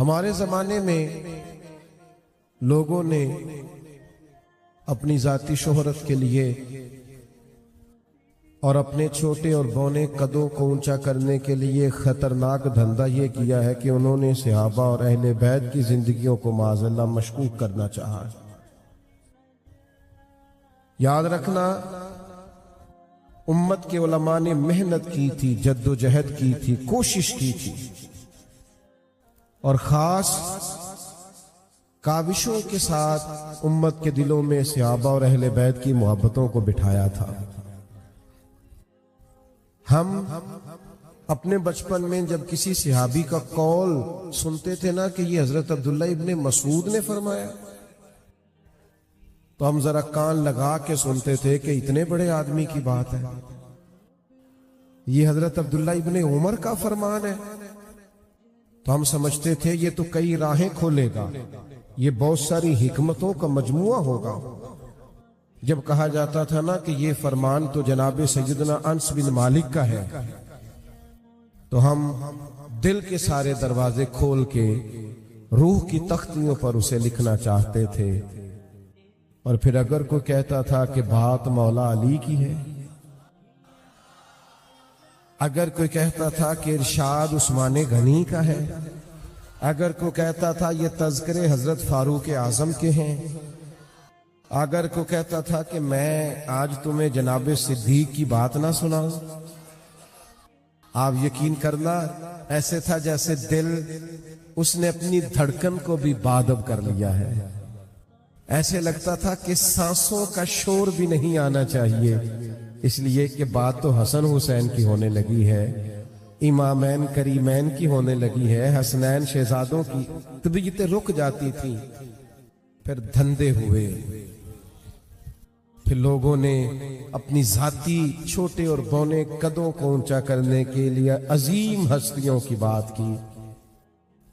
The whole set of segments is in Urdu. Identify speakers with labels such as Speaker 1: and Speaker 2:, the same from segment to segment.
Speaker 1: ہمارے زمانے میں لوگوں نے اپنی ذاتی شہرت کے لیے اور اپنے چھوٹے اور بونے قدوں کو اونچا کرنے کے لیے خطرناک دھندا یہ کیا ہے کہ انہوں نے صحابہ اور اہل بیت کی زندگیوں کو معاذ اللہ مشکوک کرنا چاہا۔ یاد رکھنا، امت کے علماء نے محنت کی تھی، جد و جہد کی تھی، کوشش کی تھی، اور خاص کاوشوں کے ساتھ امت کے دلوں میں صحابہ اور اہل بیت کی محبتوں کو بٹھایا تھا۔ ہم اپنے بچپن میں جب کسی صحابی کا قول سنتے تھے نا کہ یہ حضرت عبداللہ ابن مسعود نے فرمایا، تو ہم ذرا کان لگا کے سنتے تھے کہ اتنے بڑے آدمی کی بات ہے، یہ حضرت عبداللہ ابن عمر کا فرمان ہے، تو ہم سمجھتے تھے یہ تو کئی راہیں کھولے گا، یہ بہت ساری حکمتوں کا مجموعہ ہوگا۔ جب کہا جاتا تھا نا کہ یہ فرمان تو جناب سیدنا انس بن مالک کا ہے، تو ہم دل کے سارے دروازے کھول کے روح کی تختیوں پر اسے لکھنا چاہتے تھے، اور پھر اگر کوئی کہتا تھا کہ بات مولا علی کی ہے، اگر کوئی کہتا تھا کہ ارشاد عثمان غنی کا ہے، اگر کوئی کہتا تھا یہ تذکرے حضرت فاروق اعظم کے ہیں، اگر کوئی کہتا تھا کہ میں آج تمہیں جناب صدیق کی بات نہ سناؤں، آپ یقین کرنا ایسے تھا جیسے دل اس نے اپنی دھڑکن کو بھی بادب کر لیا ہے، ایسے لگتا تھا کہ سانسوں کا شور بھی نہیں آنا چاہیے، اس لیے کہ بات تو حسن حسین کی ہونے لگی ہے، امامین کریمین کی ہونے لگی ہے، حسنین شہزادوں کی طبیعتیں رک جاتی تھیں۔ پھر دھندے ہوئے، پھر لوگوں نے اپنی ذاتی چھوٹے اور بونے قدوں کو اونچا کرنے کے لیے عظیم ہستیوں کی بات کی۔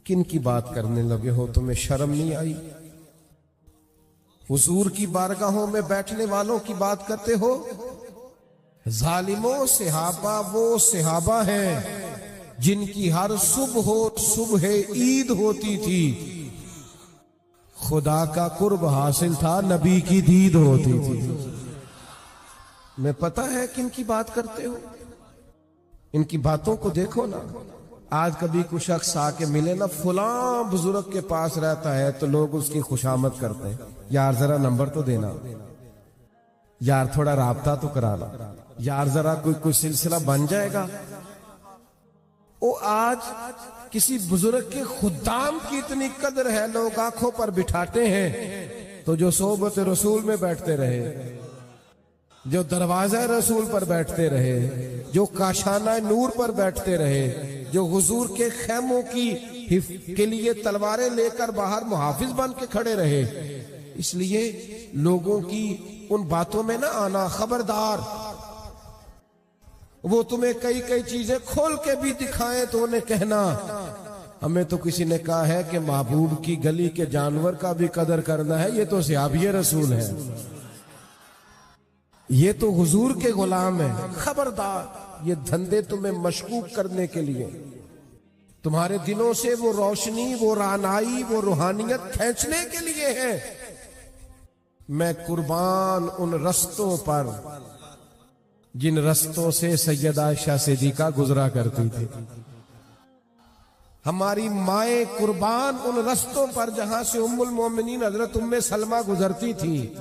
Speaker 1: کن کی بات کرنے لگے ہو؟ تمہیں شرم نہیں آئی؟ حضور کی بارگاہوں میں بیٹھنے والوں کی بات کرتے ہو؟ ظالموں، صحابہ وہ صحابہ ہیں جن کی ہر صبح عید ہوتی تھی، خدا کا قرب حاصل تھا، نبی کی دید ہوتی تھی۔ میں پتہ ہے کن کی بات کرتے ہو، ان کی باتوں کو دیکھو نا۔ آج کبھی کوئی شخص آ کے ملے نا، فلاں بزرگ کے پاس رہتا ہے، تو لوگ اس کی خوشامد کرتے ہیں، یار ذرا نمبر تو دینا، یار تھوڑا رابطہ تو کرانا، یار ذرا کوئی سلسلہ بن جائے گا۔ وہ آج کسی بزرگ کے خدام کی اتنی قدر ہے، لوگ آنکھوں پر بٹھاتے ہیں، تو جو صحبت رسول میں بیٹھتے رہے، جو دروازہ رسول پر بیٹھتے رہے، جو کاشانہ نور پر بیٹھتے رہے، جو حضور کے خیموں کے لیے تلواریں لے کر باہر محافظ بن کے کھڑے رہے، اس لیے لوگوں کی ان باتوں میں نہ آنا، خبردار۔ وہ تمہیں کئی چیزیں کھول کے بھی دکھائیں تو انہیں کہنا ہمیں تو کسی نے کہا ہے کہ محبوب کی گلی کے جانور کا بھی قدر کرنا ہے، یہ تو صحابی رسول ہے، یہ تو حضور کے غلام ہیں۔ خبردار، یہ دھندے تمہیں مشکوک کرنے کے لیے، تمہارے دلوں سے وہ روشنی، وہ رعنائی، وہ روحانیت کھینچنے کے لیے ہے۔ میں قربان ان رستوں پر جن رستوں سے سیدہ عائشہ صدیقہ گزرا کرتی تھی، ہماری مائیں قربان ان رستوں پر جہاں سے ام المومنین حضرت ام سلمہ گزرتی تھی۔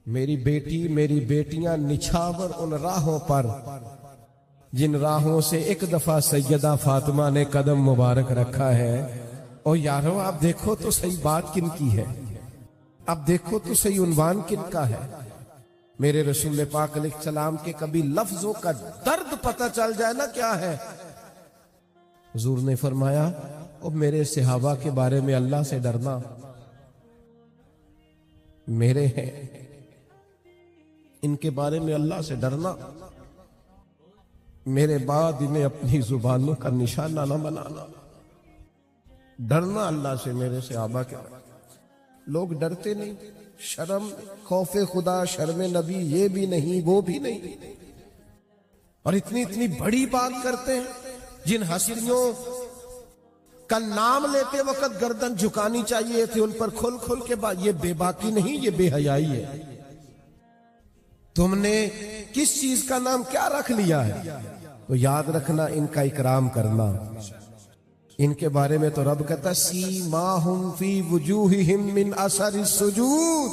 Speaker 1: میری بیٹی، میری بیٹیاں نچھاور ان راہوں پر جن راہوں سے ایک دفعہ سیدہ فاطمہ نے قدم مبارک رکھا ہے۔ اور یارو آپ دیکھو تو صحیح بات کن کی ہے، اب دیکھو تو صحیح عنوان کن کا ہے۔ میرے رسول پاک علیہ السلام کے کبھی لفظوں کا درد پتہ چل جائے نا کیا ہے۔ حضور نے فرمایا، او میرے صحابہ کے بارے میں اللہ سے ڈرنا، میرے ہیں، ان کے بارے میں اللہ سے ڈرنا، میرے بعد انہیں اپنی زبانوں کا نشانہ نہ بنانا، ڈرنا اللہ سے میرے صحابہ کے بارے۔ لوگ ڈرتے نہیں، شرم، خوف خدا، شرم نبی، یہ بھی نہیں وہ بھی نہیں، اور اتنی بڑی بات کرتے ہیں۔ جن ہستیوں کا نام لیتے وقت گردن جھکانی چاہیے تھی ان پر کھل کھل کے بات. یہ بے باکی نہیں، یہ بے حیائی ہے. تم نے کس چیز کا نام کیا رکھ لیا ہے؟ تو یاد رکھنا ان کا اکرام کرنا. ان کے بارے میں تو رب کہتا سیماہم فی وجوہہم من اثر السجود.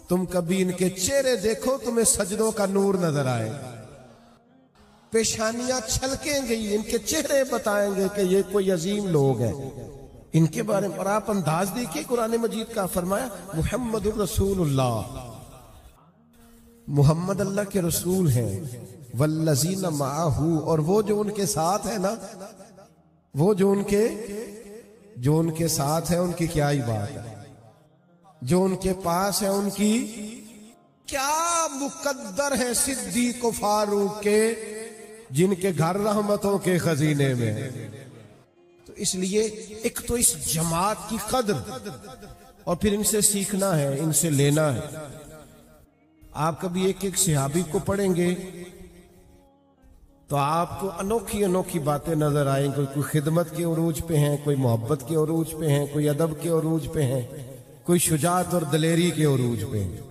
Speaker 1: تم کبھی ان کے چہرے دیکھو تمہیں سجدوں کا نور نظر آئے. پیشانیاں چھلکیں گئی، ان کے چہرے بتائیں گے کہ یہ کوئی عظیم لوگ ہیں. ان کے بارے میں اور آپ انداز دیکھیے قرآن مجید کا. فرمایا محمد الرسول اللہ، محمد اللہ کے رسول ہیں. والذین معہ، اور وہ جو ان کے ساتھ ہے نا، وہ جو ان کے ساتھ ہے ان کی کیا ہی بات ہے. جو ان کے پاس ہے ان کی کیا مقدر ہے. صدیق و فاروق کے، جن کے گھر رحمتوں کے خزینے میں. تو اس لیے ایک تو اس جماعت کی قدر، اور پھر ان سے سیکھنا ہے، ان سے لینا ہے. آپ کبھی ایک ایک صحابی کو پڑھیں گے تو آپ کو انوکھی انوکھی باتیں نظر آئیں گی. کوئی خدمت کے عروج پہ ہیں، کوئی محبت کے عروج پہ ہیں، کوئی ادب کے عروج پہ ہیں، کوئی شجاعت اور دلیری کے عروج پہ ہیں.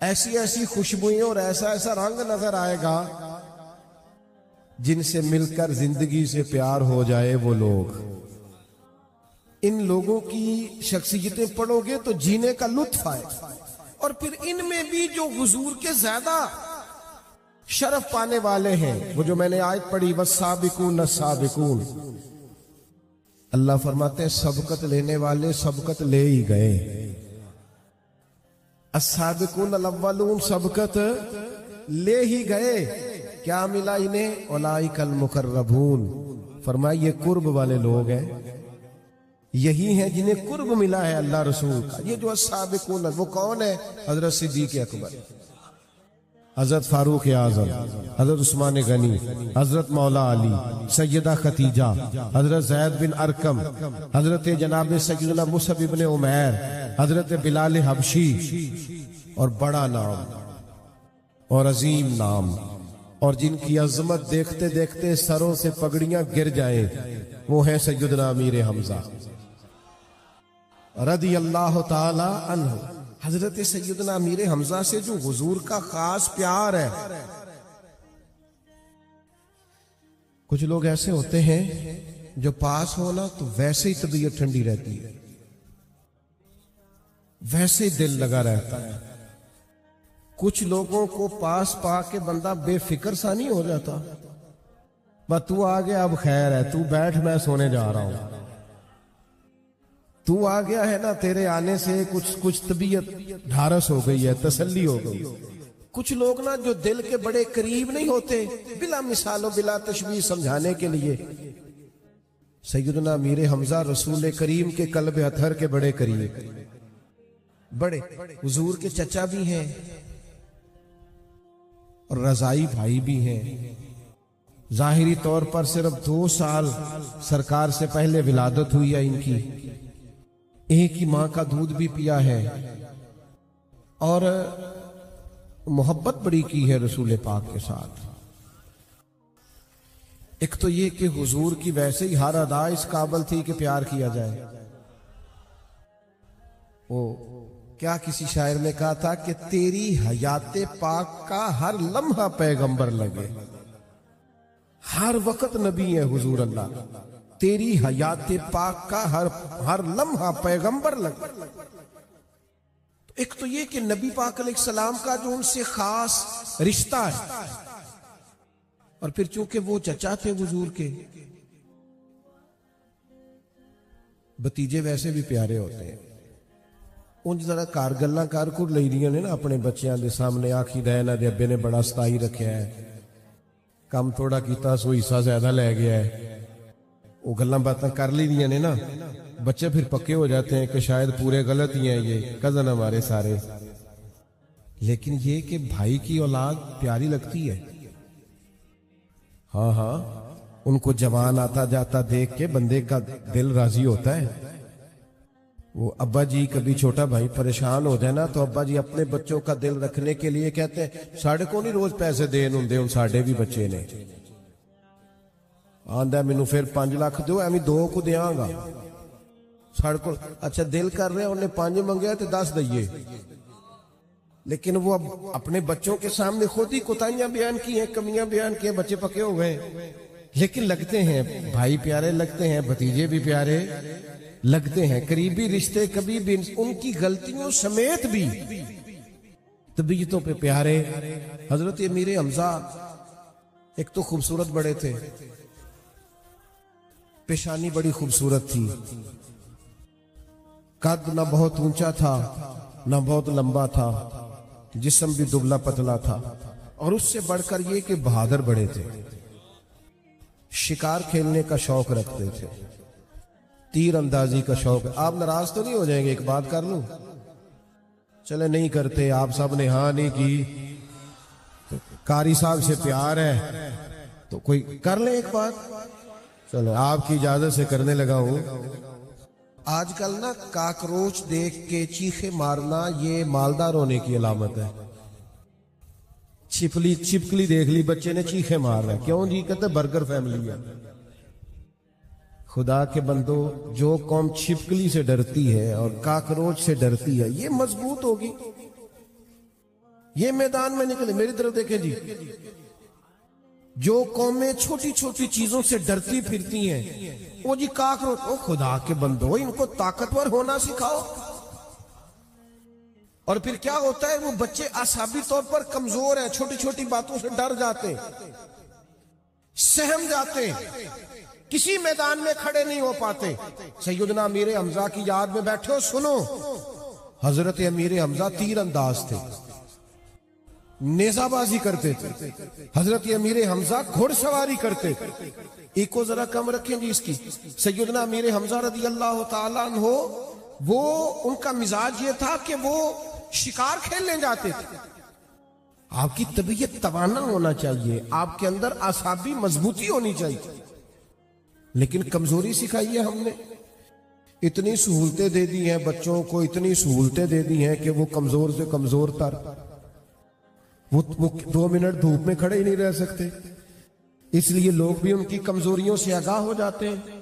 Speaker 1: ایسی ایسی خوشبوئیں اور ایسا ایسا رنگ نظر آئے گا جن سے مل کر زندگی سے پیار ہو جائے وہ لوگ. ان لوگوں کی شخصیتیں پڑھو گے تو جینے کا لطف آئے. اور پھر ان میں بھی جو حضور کے زیادہ شرف پانے والے ہیں، وہ جو میں نے آیت پڑھی والسابقون السابقون، اللہ فرماتے ہیں سبقت لینے والے سبقت لے ہی گئے. السابقون الاولون سبقت لے ہی گئے. کیا ملا انہیں؟ اولئک المقربون. فرمایا یہ قرب والے لوگ ہیں، یہی ہیں جنہیں قرب ملا ہے اللہ رسول کا. یہ جو السابقون، وہ کون ہے؟ حضرت صدیق اکبر، حضرت فاروق اعظم، حضرت عثمان غنی، حضرت مولا علی، سیدہ خدیجہ، حضرت زید بن ارقم، حضرت جناب سیدنا مصعب بن عمیر، حضرت بلال حبشی. اور بڑا نام اور عظیم نام، اور جن کی عظمت دیکھتے دیکھتے سروں سے پگڑیاں گر جائیں، وہ ہیں سیدنا امیر حمزہ رضی اللہ تعالی عنہ. حضرت سیدنا امیر حمزہ سے جو حضور کا خاص پیار ہے. کچھ لوگ ایسے ہوتے ہیں جو پاس ہونا تو ویسے ہی طبیعت ٹھنڈی رہتی ہے، ویسے ہی دل لگا رہتا ہے. کچھ لوگوں کو پاس پا کے بندہ بے فکر سا نہیں ہو جاتا. بس تو آ گیا، اب خیر ہے، تو بیٹھ میں سونے جا رہا ہوں. تو آ گیا ہے نا، تیرے آنے سے کچھ طبیعت ڈھارس ہو گئی ہے، تسلی ہو گئی. کچھ لوگ نا جو دل کے بڑے قریب نہیں ہوتے، بلا مثال و بلا تشبیہ سمجھانے کے لیے، سیدنا امیر حمزہ رسول کریم کے قلب اطہر کے بڑے قریب، بڑے حضور کے چچا بھی ہیں اور رضائی بھائی بھی ہیں. ظاہری طور پر صرف 2 سال سرکار سے پہلے ولادت ہوئی ہے ان کی، ایک ہی ماں کا دودھ بھی پیا ہے، اور محبت بڑی کی ہے رسول پاک کے ساتھ. ایک تو یہ کہ حضور کی ویسے ہی ہر ادا اس قابل تھی کہ پیار کیا جائے. وہ کیا کسی شاعر نے کہا تھا کہ تیری حیات پاک کا ہر لمحہ پیغمبر لگے. ہر وقت نبی ہے حضور اللہ، تیری حیات پاک کا ہر لمحہ پیغمبر لگے. ایک تو یہ کہ نبی پاک علیہ السلام کا جو ان سے خاص رشتہ ہے، اور پھر چونکہ وہ چچا تھے حضور کے، بتیجے ویسے بھی پیارے ہوتے ہیں. ان ذرا کار گلاں کر کر لئی دیاں نے نا اپنے بچیاں دے سامنے، آکھی دے نا دے ابے نے بڑا ستائی رکھیا ہے، کام تھوڑا کیتا سو حصہ زیادہ لے گیا ہے. وہ گلاں باتاں کر لی دیاں نے نا، بچے پھر پکے ہو جاتے ہیں کہ شاید پورے غلط ہی ہیں یہ کزن ہمارے سارے. لیکن یہ کہ بھائی کی اولاد پیاری لگتی ہے. ہاں ان کو جوان آتا جاتا دیکھ کے بندے کا دل راضی ہوتا ہے. وہ ابا جی کبھی چھوٹا بھائی پریشان ہو جائے نا تو ابا جی اپنے بچوں کا دل رکھنے کے لیے کہتے ہیں ساڑھے کو نہیں روز پیسے دین ہوں ان ساڑھے بھی بچے نے. آندا مینوں پھر 5 لاکھ دیو، ایویں 2 کو دیاں گا ساڑے کو۔ اچھا دل کر رہے انہیں 5 منگیا تو 10 دئیے، لیکن وہ اب اپنے بچوں کے سامنے خود ہی کوتاہیاں بیان کی ہیں، کمیاں بیان کی ہیں، بچے پکے ہو گئے، لیکن لگتے ہیں بھائی پیارے، لگتے ہیں بھتیجے بھی پیارے لگتے ہیں، قریبی رشتے کبھی بھی ان کی غلطیوں سمیت بھی طبیعتوں پہ پیارے۔ حضرت امیر حمزہ ایک تو خوبصورت بڑے تھے، پیشانی بڑی خوبصورت تھی، قد نہ بہت اونچا تھا نہ بہت لمبا تھا، جسم بھی دبلا پتلا تھا، اور اس سے بڑھ کر یہ کہ بہادر بڑے تھے، شکار کھیلنے کا شوق رکھتے تھے، تیر اندازی کا شوق۔ آپ ناراض تو نہیں ہو جائیں گے ایک بات کر لوں؟ چلے نہیں کرتے، آپ سب نے ہاں نہیں کی، قاری صاحب سے پیار ہے تو کوئی کر لیں ایک بات، چلے آپ کی اجازت سے کرنے لگا ہوں۔ آج کل نا کاکروچ دیکھ کے چیخے مارنا یہ مالدار ہونے کی علامت ہے۔ چھپکلی دیکھ لی بچے نے چیخے مار رہا ہے، کیوں جی؟ کہتے برگر فیملی ہے۔ خدا کے بندو، جو قوم چھپکلی سے ڈرتی ہے اور کاکروچ سے ڈرتی ہے یہ مضبوط ہوگی، یہ میدان میں نکلے۔ میری طرف دیکھیں جی، جو قومیں چھوٹی چھوٹی چیزوں سے ڈرتی پھرتی ہیں، وہ جی کاکروچ، او خدا کے بندو ان کو طاقتور ہونا سکھاؤ۔ اور پھر کیا ہوتا ہے، وہ بچے اعصابی طور پر کمزور ہیں، چھوٹی چھوٹی باتوں سے ڈر جاتے ہیں، سہم جاتے ہیں، کسی میدان میں کھڑے نہیں ہو پاتے۔ سیدنا امیر حمزہ کی یاد میں بیٹھے ہو، سنو، حضرت امیر حمزہ تیر انداز تھے، نیزہ بازی کرتے تھے، حضرت امیر حمزہ گھوڑ سواری کرتے تھے۔ ایک کو ذرا کم رکھیں جی اس کی۔ سیدنا امیر حمزہ رضی اللہ تعالیٰ عنہ، وہ ان کا مزاج یہ تھا کہ وہ شکار کھیلنے جاتے تھے۔ آپ کی طبیعت توانا ہونا چاہیے، آپ کے اندر اعصابی مضبوطی ہونی چاہیے، لیکن کمزوری سکھائی ہے ہم نے۔ اتنی سہولتیں دے دی ہیں بچوں کو، اتنی سہولتیں دے دی ہیں کہ وہ کمزور سے کمزور تر، وہ 2 منٹ دھوپ میں کھڑے ہی نہیں رہ سکتے۔ اس لیے لوگ بھی ان کی کمزوریوں سے آگاہ ہو جاتے ہیں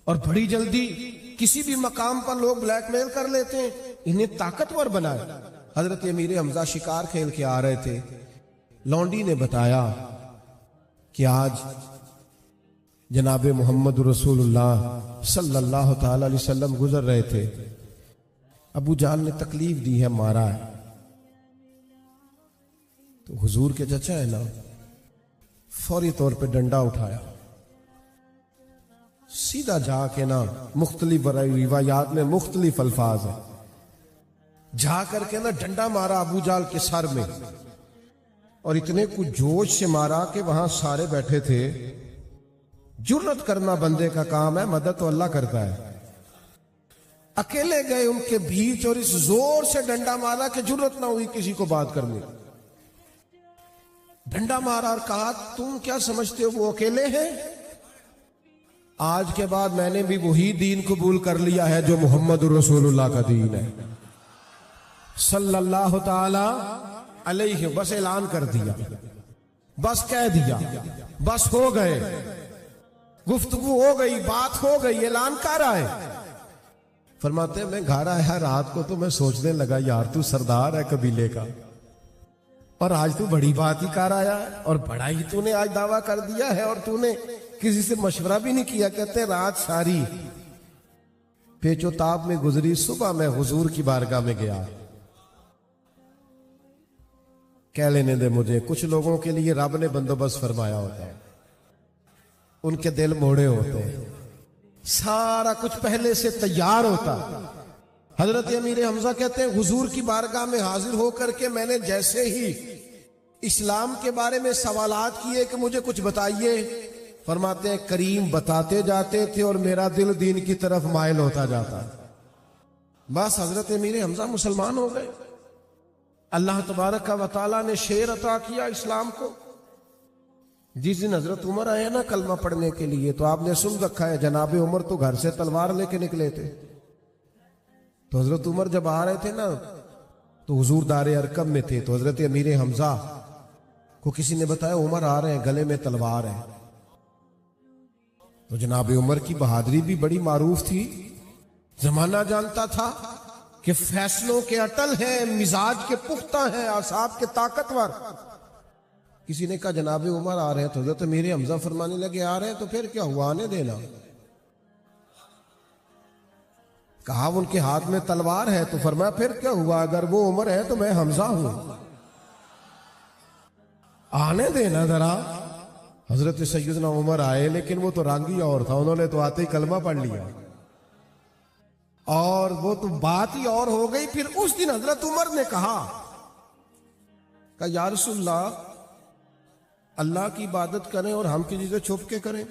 Speaker 1: اور بڑی جلدی کسی بھی مقام پر لوگ بلیک میل کر لیتے ہیں، انہیں طاقتور بنائے۔ حضرت امیر حمزہ شکار کھیل کے آ رہے تھے، لونڈی نے بتایا کہ آج جناب محمد رسول اللہ صلی اللہ تعالی علیہ وسلم گزر رہے تھے، ابو جہل نے تکلیف دی ہے، مارا ہے۔ تو حضور کے چچا ہے نا، فوری طور پہ ڈنڈا اٹھایا، سیدھا جا کے نا، مختلف روایات میں مختلف الفاظ ہیں، جا کر کے نا ڈنڈا مارا ابو جہل کے سر میں، اور اتنے کچھ جوش سے مارا کہ وہاں سارے بیٹھے تھے۔ جرت کرنا بندے کا کام ہے، مدد تو اللہ کرتا ہے۔ اکیلے گئے ان کے بیچ اور اس زور سے ڈنڈا مارا کہ جرت نہ ہوئی کسی کو بات کرنے۔ ڈنڈا مارا اور کہا، تم کیا سمجھتے ہو وہ اکیلے ہیں؟ آج کے بعد میں نے بھی وہی دین قبول کر لیا ہے جو محمد رسول اللہ کا دین ہے صلی اللہ تعالی علیہ۔ بس اعلان کر دیا، بس کہہ دیا، بس ہو گئے، گفتگو ہو گئی، بات ہو گئی، اعلان کر آئے۔ فرماتے ہیں میں گھر آیا رات کو تو میں سوچنے لگا، یار تو سردار ہے قبیلے کا، اور آج تو بڑی بات ہی کر آیا ہے، اور بڑا ہی تو نے آج دعویٰ کر دیا ہے، اور تو نے کسی سے مشورہ بھی نہیں کیا۔ کہتے ہیں رات ساری پیچ و تاب میں گزری، صبح میں حضور کی بارگاہ میں گیا۔ کہہ لینے دے مجھے، کچھ لوگوں کے لیے رب نے بندوبست فرمایا ہوتا ہے، ان کے دل موڑے ہوتے ہیں، سارا کچھ پہلے سے تیار ہوتا۔ حضرت امیر حمزہ کہتے ہیں حضور کی بارگاہ میں حاضر ہو کر کے میں نے جیسے ہی اسلام کے بارے میں سوالات کیے کہ مجھے کچھ بتائیے، فرماتے ہیں کریم بتاتے جاتے تھے اور میرا دل دین کی طرف مائل ہوتا جاتا۔ بس حضرت امیر حمزہ مسلمان ہو گئے، اللہ تبارک و تعالیٰ نے شعر عطا کیا اسلام کو۔ جس دن حضرت عمر آئے نا کلمہ پڑھنے کے لیے، تو آپ نے سن رکھا ہے جناب عمر تو گھر سے تلوار لے کے نکلے تھے، تو حضرت عمر جب آ رہے تھے نا تو حضور دار ارقم میں تھے، تو حضرت امیر حمزہ کو کسی نے بتایا عمر آ رہے ہیں، گلے میں تلوار ہے۔ تو جناب عمر کی بہادری بھی بڑی معروف تھی. زمانہ جانتا تھا کہ فیصلوں کے اٹل ہیں، مزاج کے پختہ ہیں، اعصاب کے طاقتور. کسی نے کہا جناب عمر آ رہے ہیں، تو حضرت امیر حمزہ فرمانے لگے آ رہے ہیں تو پھر کیا ہوا، آنے دینا. کہا ان کے ہاتھ میں تلوار ہے، تو فرمایا پھر کیا ہوا، اگر وہ عمر ہے تو میں حمزہ ہوں، آنے دینا ذرا. حضرت سیدنا عمر آئے، لیکن وہ تو رانگی اور تھا، انہوں نے تو آتے ہی کلمہ پڑھ لیا اور وہ تو بات ہی اور ہو گئی. پھر اس دن حضرت عمر نے کہا کہ یا رسول اللہ، اللہ کی عبادت کریں اور ہم کسی سے چھپ کے کریں.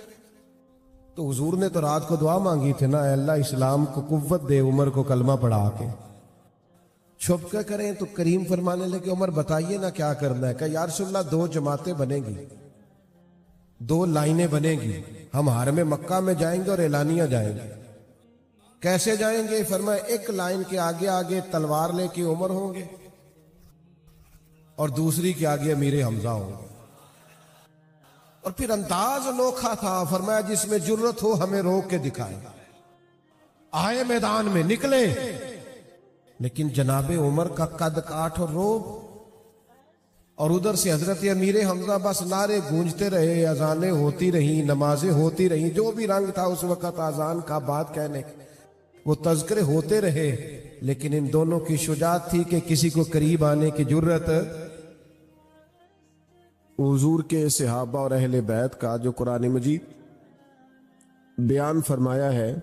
Speaker 1: تو حضور نے تو رات کو دعا مانگی تھی نا، اے اللہ اسلام کو قوت دے، عمر کو کلمہ پڑھا کے. چھپ کے کریں تو کریم فرمانے لگے عمر بتائیے نا کیا کرنا ہے. کہ یا رسول اللہ 2 جماعتیں بنیں گی، 2 لائنیں بنیں گی، ہم حرم مکہ میں جائیں گے اور اعلانیہ جائیں گے. کیسے جائیں گے؟ فرمایا ایک لائن کے آگے آگے تلوار لے کے عمر ہوں گے اور دوسری کے آگے امیر حمزہ ہوں گے. اور پھر انداز انوکھا تھا، فرمایا جس میں جرت ہو ہمیں روک کے دکھائے. آئے میدان میں نکلے، لیکن جناب عمر کا قد کاٹ اور روب، اور ادھر سے حضرت امیر حمزہ بس نعرے گونجتے رہے، اذانیں ہوتی رہیں، نمازیں ہوتی رہیں، جو بھی رنگ تھا اس وقت اذان کا، بات کہنے وہ تذکرے ہوتے رہے. لیکن ان دونوں کی شجاعت تھی کہ کسی کو قریب آنے کی جرت. حضور کے صحابہ اور اہل بیت کا جو قرآن مجید بیان فرمایا ہے،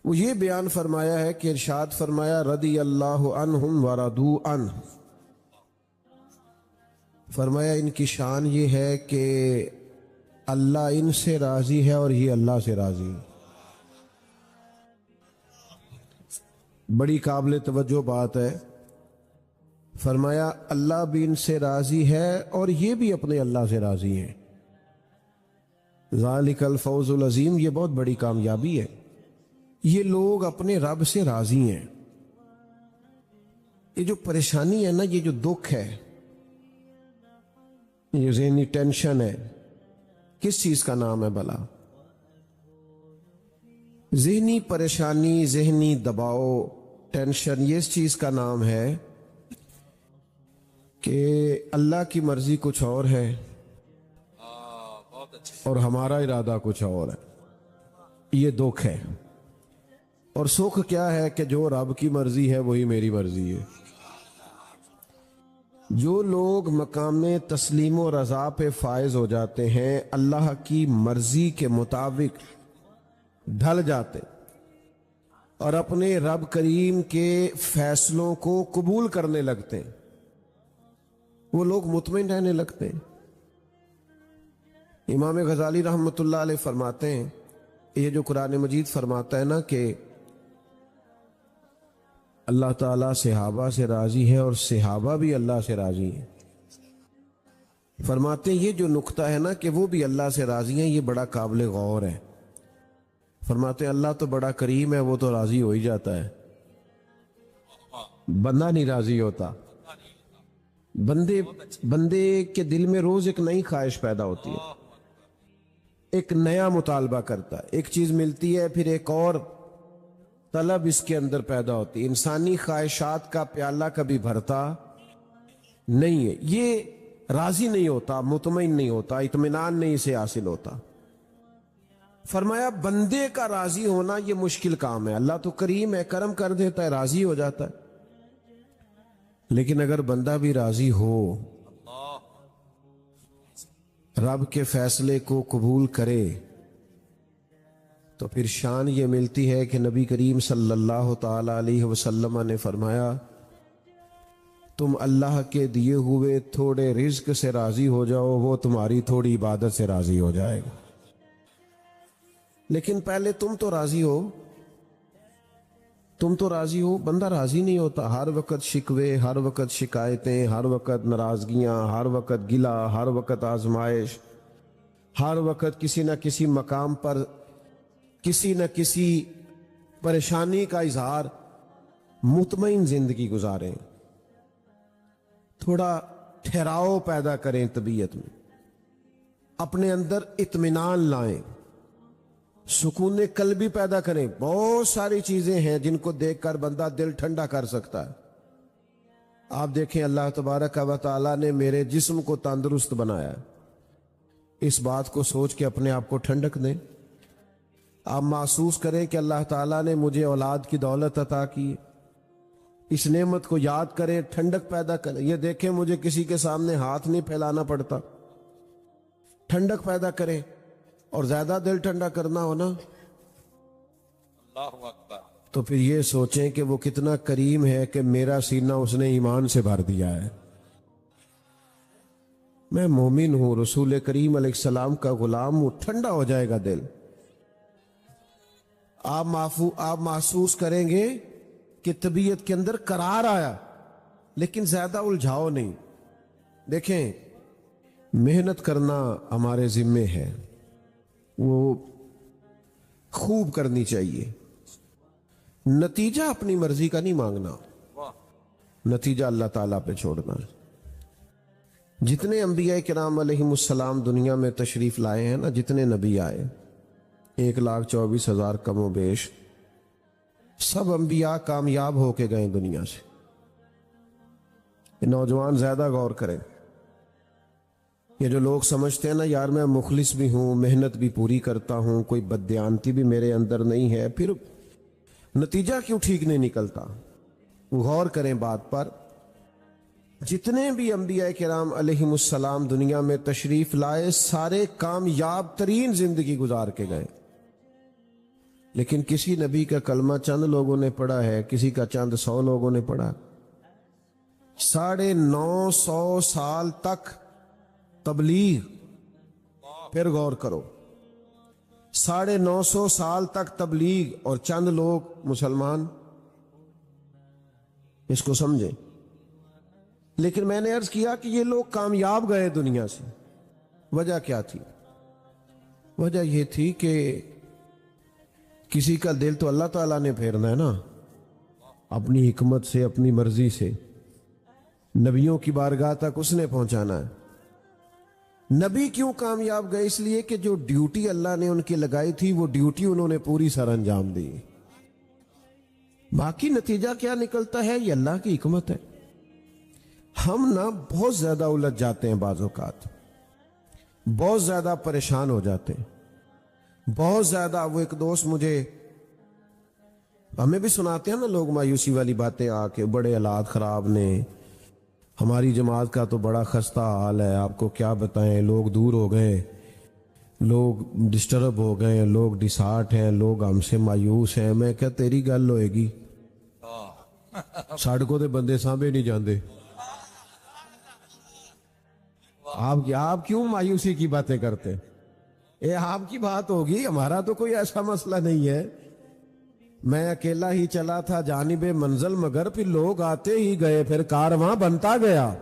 Speaker 1: وہ یہ بیان فرمایا ہے کہ ارشاد فرمایا رضی اللہ عنہم ورضوا عنہ. فرمایا ان کی شان یہ ہے کہ اللہ ان سے راضی ہے اور یہ اللہ سے راضی ہے. بڑی قابل توجہ بات ہے. فرمایا اللہ بھی ان سے راضی ہے اور یہ بھی اپنے اللہ سے راضی ہیں. ذالک الفوز العظیم، یہ بہت بڑی کامیابی ہے. یہ لوگ اپنے رب سے راضی ہیں. یہ جو پریشانی ہے نا، یہ جو دکھ ہے، یہ ذہنی ٹینشن ہے، کس چیز کا نام ہے بھلا؟ ذہنی پریشانی، ذہنی دباؤ، ٹینشن، یہ اس چیز کا نام ہے کہ اللہ کی مرضی کچھ اور ہے اور ہمارا ارادہ کچھ اور ہے. یہ دکھ ہے. اور سکھ کیا ہے کہ جو رب کی مرضی ہے وہی میری مرضی ہے. جو لوگ مقام تسلیم و رضا پہ فائز ہو جاتے ہیں، اللہ کی مرضی کے مطابق ڈھل جاتے اور اپنے رب کریم کے فیصلوں کو قبول کرنے لگتے ہیں، وہ لوگ مطمئن رہنے لگتے ہیں. امام غزالی رحمۃ اللہ علیہ فرماتے ہیں، یہ جو قرآن مجید فرماتا ہے نا کہ اللہ تعالیٰ صحابہ سے راضی ہے اور صحابہ بھی اللہ سے راضی ہیں، فرماتے ہیں یہ جو نقطہ ہے نا کہ وہ بھی اللہ سے راضی ہیں، یہ بڑا قابل غور ہے. فرماتے ہیں اللہ تو بڑا کریم ہے، وہ تو راضی ہو ہی جاتا ہے، بندہ نہیں راضی ہوتا. بندے کے دل میں روز ایک نئی خواہش پیدا ہوتی ہے، ایک نیا مطالبہ کرتا ہے، ایک چیز ملتی ہے پھر ایک اور طلب اس کے اندر پیدا ہوتی ہے. انسانی خواہشات کا پیالہ کبھی بھرتا نہیں ہے. یہ راضی نہیں ہوتا، مطمئن نہیں ہوتا، اطمینان نہیں اسے حاصل ہوتا. فرمایا بندے کا راضی ہونا یہ مشکل کام ہے. اللہ تو کریم ہے، کرم کر دیتا ہے، راضی ہو جاتا ہے. لیکن اگر بندہ بھی راضی ہو، رب کے فیصلے کو قبول کرے، تو پھر شان یہ ملتی ہے کہ نبی کریم صلی اللہ تعالی علیہ وسلم نے فرمایا تم اللہ کے دیے ہوئے تھوڑے رزق سے راضی ہو جاؤ، وہ تمہاری تھوڑی عبادت سے راضی ہو جائے گا. لیکن پہلے تم تو راضی ہو، تم تو راضی ہو. بندہ راضی نہیں ہوتا، ہر وقت شکوے، ہر وقت شکایتیں، ہر وقت ناراضگیاں، ہر وقت گلہ، ہر وقت آزمائش، ہر وقت کسی نہ کسی مقام پر کسی نہ کسی پریشانی کا اظہار. مطمئن زندگی گزاریں، تھوڑا ٹھہراؤ پیدا کریں طبیعت میں. اپنے اندر اطمینان لائیں، سکون قلبی پیدا کریں۔ بہت ساری چیزیں ہیں جن کو دیکھ کر بندہ دل ٹھنڈا کر سکتا ہے۔ آپ دیکھیں اللہ تبارک و تعالیٰ نے میرے جسم کو تندرست بنایا ہے، اس بات کو سوچ کے اپنے آپ کو ٹھنڈک دیں۔ آپ محسوس کریں کہ اللہ تعالیٰ نے مجھے اولاد کی دولت عطا کی، اس نعمت کو یاد کریں، ٹھنڈک پیدا کریں۔ یہ دیکھیں مجھے کسی کے سامنے ہاتھ نہیں پھیلانا پڑتا، ٹھنڈک پیدا کریں۔ اور زیادہ دل ٹھنڈا کرنا ہو نا
Speaker 2: اللہ اکبر،
Speaker 1: تو پھر یہ سوچیں کہ وہ کتنا کریم ہے کہ میرا سینہ اس نے ایمان سے بھر دیا ہے۔ میں مومن ہوں، رسول کریم علیہ السلام کا غلام ہوں، ٹھنڈا ہو جائے گا دل۔ آپ محسوس کریں گے کہ طبیعت کے اندر قرار آیا، لیکن زیادہ الجھاؤ نہیں۔ دیکھیں محنت کرنا ہمارے ذمے ہے، وہ خوب کرنی چاہیے۔ نتیجہ اپنی مرضی کا نہیں مانگنا، نتیجہ اللہ تعالیٰ پہ چھوڑنا ہے۔ جتنے انبیاء کرام علیہ السلام دنیا میں تشریف لائے ہیں نا، جتنے نبی آئے 1,24,000 کم و بیش، سب انبیاء کامیاب ہو کے گئے دنیا سے۔ نوجوان زیادہ غور کریں، یہ جو لوگ سمجھتے ہیں نا یار میں مخلص بھی ہوں، محنت بھی پوری کرتا ہوں، کوئی بددیانتی بھی میرے اندر نہیں ہے، پھر نتیجہ کیوں ٹھیک نہیں نکلتا؟ غور کریں بات پر۔ جتنے بھی انبیاء کرام علیہ السلام دنیا میں تشریف لائے، سارے کامیاب ترین زندگی گزار کے گئے، لیکن کسی نبی کا کلمہ چند لوگوں نے پڑھا ہے، کسی کا چند 100 لوگوں نے پڑھا۔ 950 سال تک تبلیغ، پھر غور کرو، 950 سال تک تبلیغ اور چند لوگ مسلمان، اس کو سمجھیں۔ لیکن میں نے عرض کیا کہ یہ لوگ کامیاب گئے دنیا سے، وجہ کیا تھی؟ وجہ یہ تھی کہ کسی کا دل تو اللہ تعالیٰ نے پھیرنا ہے نا، اپنی حکمت سے، اپنی مرضی سے، نبیوں کی بارگاہ تک اس نے پہنچانا ہے۔ نبی کیوں کامیاب گئے؟ اس لیے کہ جو ڈیوٹی اللہ نے ان کی لگائی تھی وہ ڈیوٹی انہوں نے پوری سر انجام دی۔ باقی نتیجہ کیا نکلتا ہے یہ اللہ کی حکمت ہے۔ ہم نا بہت زیادہ الجھ جاتے ہیں، بعض اوقات بہت زیادہ پریشان ہو جاتے ہیں، بہت زیادہ۔ وہ ایک دوست مجھے، ہمیں بھی سناتے ہیں نا لوگ مایوسی والی باتیں آ کے، بڑے حالات خراب نے، ہماری جماعت کا تو بڑا خستہ حال ہے، آپ کو کیا بتائیں، لوگ دور ہو گئے، لوگ ڈسٹرب ہو گئے، لوگ ڈسہارٹ ہیں، لوگ ہم سے مایوس ہیں۔ میں کہا تیری گل ہوئے گی، سڑکوں دے بندے سامنے نہیں جاندے، آپ کیوں مایوسی کی باتیں کرتے؟ آپ کی بات ہوگی، ہمارا تو کوئی ایسا مسئلہ نہیں ہے۔ میں اکیلا ہی چلا تھا جانب منزل، مگر پھر لوگ آتے ہی گئے، پھر کارواں بنتا گیا۔